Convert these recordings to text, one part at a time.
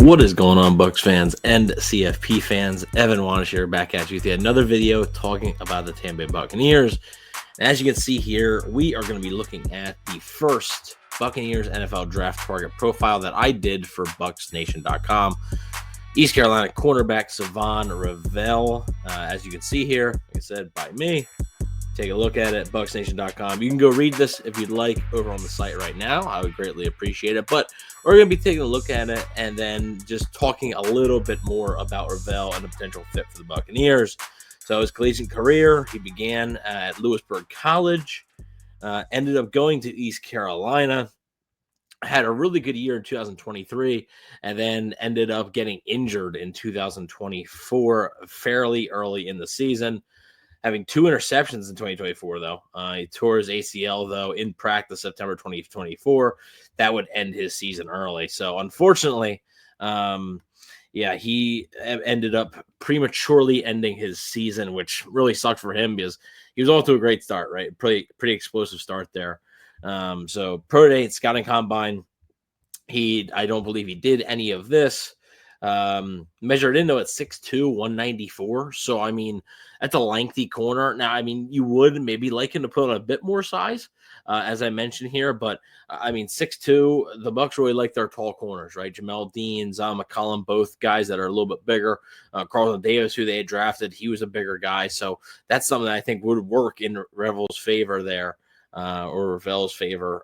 What is going on, Bucs fans and CFP fans? Evan Wanish here, back at you with another video talking about the Tampa Bay Buccaneers. And as you can see here, we are going to be looking at the first Buccaneers NFL draft target profile that I did for BucsNation.com. East Carolina cornerback Shavon Revel, as you can see here, like I said, by me. Take a look at it, BucsNation.com. You can go read this if you'd like over on the site right now. I would greatly appreciate it. But we're going to be taking a look at it and then just talking a little bit more about Revel and the potential fit for the Buccaneers. So his collegiate career, he began at Lewisburg College, ended up going to East Carolina, had a really good year in 2023, and then ended up getting injured in 2024 fairly early in the season. Having 2 interceptions in 2024, though. He tore his ACL, though, in practice September 2024. That would end his season early. So, unfortunately, he ended up prematurely ending his season, which really sucked for him because he was off to a great start, right? Pretty explosive start there. So, pro day scouting combine, I don't believe he did any of this. Measured in though at 6'2", 194. So I mean, that's a lengthy corner. Now, I mean, you would maybe like him to put on a bit more size, as I mentioned here, but I mean, 6'2", the Bucs really like their tall corners, right? Jamel Dean, Zon McCollum, both guys that are a little bit bigger. Carlton Davis, who they had drafted, he was a bigger guy. So that's something that I think would work in Revel's favor there. Or Revel's favor,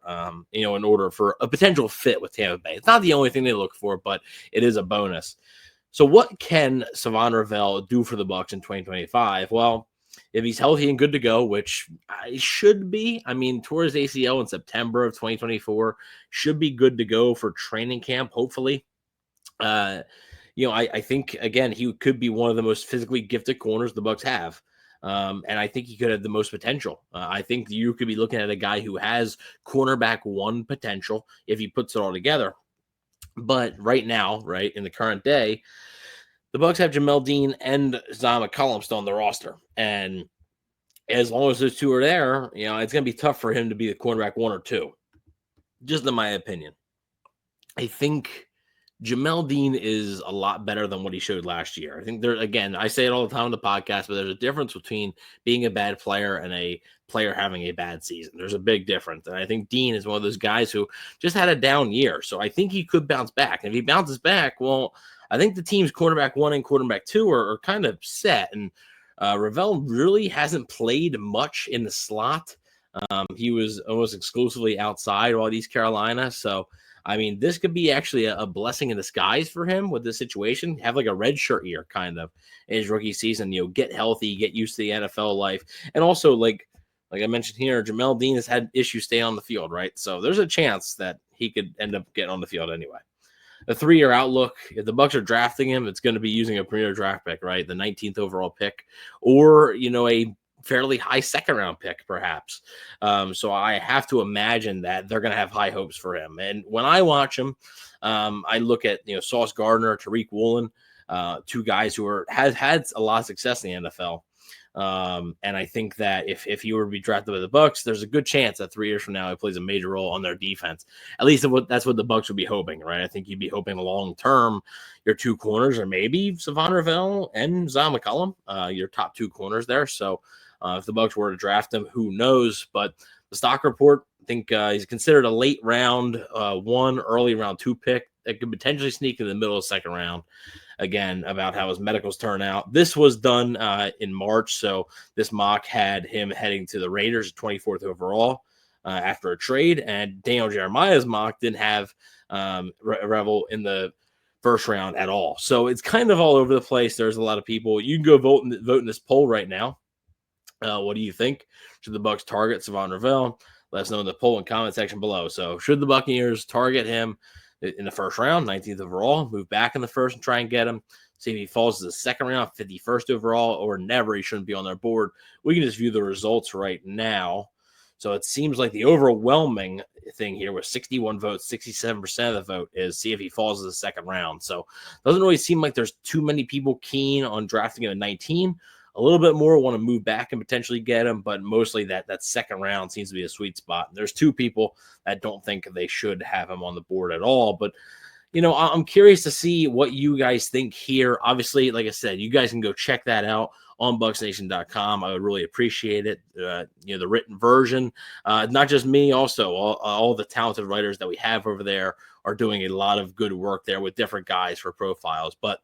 in order for a potential fit with Tampa Bay. It's not the only thing they look for, but it is a bonus. So what can Shavon Revel do for the Bucs in 2025? Well, if he's healthy and good to go, which I should be, I mean, tore his ACL in September of 2024, should be good to go for training camp, hopefully. I think, again, he could be one of the most physically gifted corners the Bucs have. And I think he could have the most potential. I think you could be looking at a guy who has cornerback 1 potential if he puts it all together. But right now, right, in the current day, the Bucs have Jamel Dean and Zon McCollum still on the roster. And as long as those two are there, it's going to be tough for him to be the cornerback 1 or 2, just in my opinion. I think Jamel Dean is a lot better than what he showed last year. I think I say it all the time on the podcast, but there's a difference between being a bad player and a player having a bad season. There's a big difference. And I think Dean is one of those guys who just had a down year. So I think he could bounce back. And if he bounces back, well, I think the team's quarterback 1 and quarterback 2 are kind of set. And Revel really hasn't played much in the slot. He was almost exclusively outside while at East Carolina. So I mean, this could be actually a blessing in disguise for him with this situation. Have like a red shirt year kind of in his rookie season, get healthy, get used to the NFL life. And also, like I mentioned here, Jamel Dean has had issues staying on the field, right? So there's a chance that he could end up getting on the field anyway. A 3-year outlook, if the Bucs are drafting him, it's going to be using a premier draft pick, right? The 19th overall pick, or, a fairly high 2nd-round pick, perhaps. So I have to imagine that they're going to have high hopes for him. And when I watch him, I look at Sauce Gardner, Tariq Woolen, 2 guys who has had a lot of success in the NFL. And I think that if he were to be drafted by the Bucs, there's a good chance that 3 years from now he plays a major role on their defense. At least that's what the Bucs would be hoping, right? I think you'd be hoping long term your 2 corners are maybe Shavon Revel and Zon McCollum, your top 2 corners there. So if the Bucs were to draft him, who knows? But the stock report, I think he's considered a late round 1, early round 2 pick that could potentially sneak in the middle of the 2nd round. Again, about how his medicals turn out. This was done in March, so this mock had him heading to the Raiders, 24th overall after a trade, and Daniel Jeremiah's mock didn't have Revel in the 1st round at all. So it's kind of all over the place. There's a lot of people. You can go vote in this poll right now. What do you think? Should the Bucs target Shavon Revel? Let us know in the poll and comment section below. So should the Buccaneers target him in the 1st round, 19th overall, move back in the 1st and try and get him? See if he falls to the 2nd round, 51st overall, or never, he shouldn't be on their board. We can just view the results right now. So it seems like the overwhelming thing here with 61 votes, 67% of the vote is see if he falls to the 2nd round. So it doesn't really seem like there's too many people keen on drafting him at 19. A little bit more want to move back and potentially get him, but mostly that 2nd round seems to be a sweet spot. There's 2 people that don't think they should have him on the board at all, but I'm curious to see what you guys think here. Obviously, like I said, you guys can go check that out on bucsnation.com. I would really appreciate it. The written version, not just me, also all the talented writers that we have over there are doing a lot of good work there with different guys for profiles. But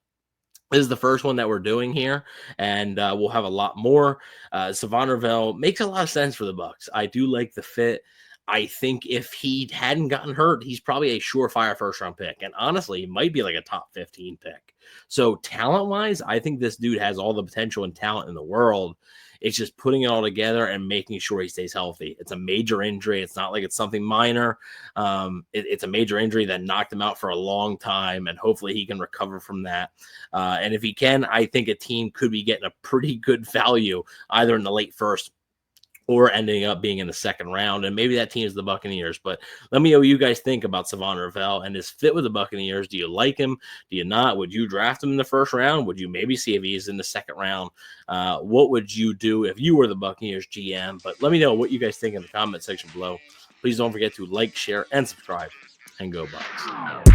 this is the first one that we're doing here, and we'll have a lot more. Shavon Revel makes a lot of sense for the Bucs. I do like the fit. I think if he hadn't gotten hurt, he's probably a surefire first-round pick. And honestly, he might be like a top 15 pick. So talent-wise, I think this dude has all the potential and talent in the world. It's just putting it all together and making sure he stays healthy. It's a major injury. It's not like it's something minor. It's a major injury that knocked him out for a long time, and hopefully he can recover from that. And if he can, I think a team could be getting a pretty good value either in the late first or ending up being in the second round. And maybe that team is the Buccaneers. But let me know what you guys think about Shavon Revel and his fit with the Buccaneers. Do you like him? Do you not? Would you draft him in the first round? Would you maybe see if he's in the second round? What would you do if you were the Buccaneers GM? But let me know what you guys think in the comment section below. Please don't forget to like, share, and subscribe. And go Bucs.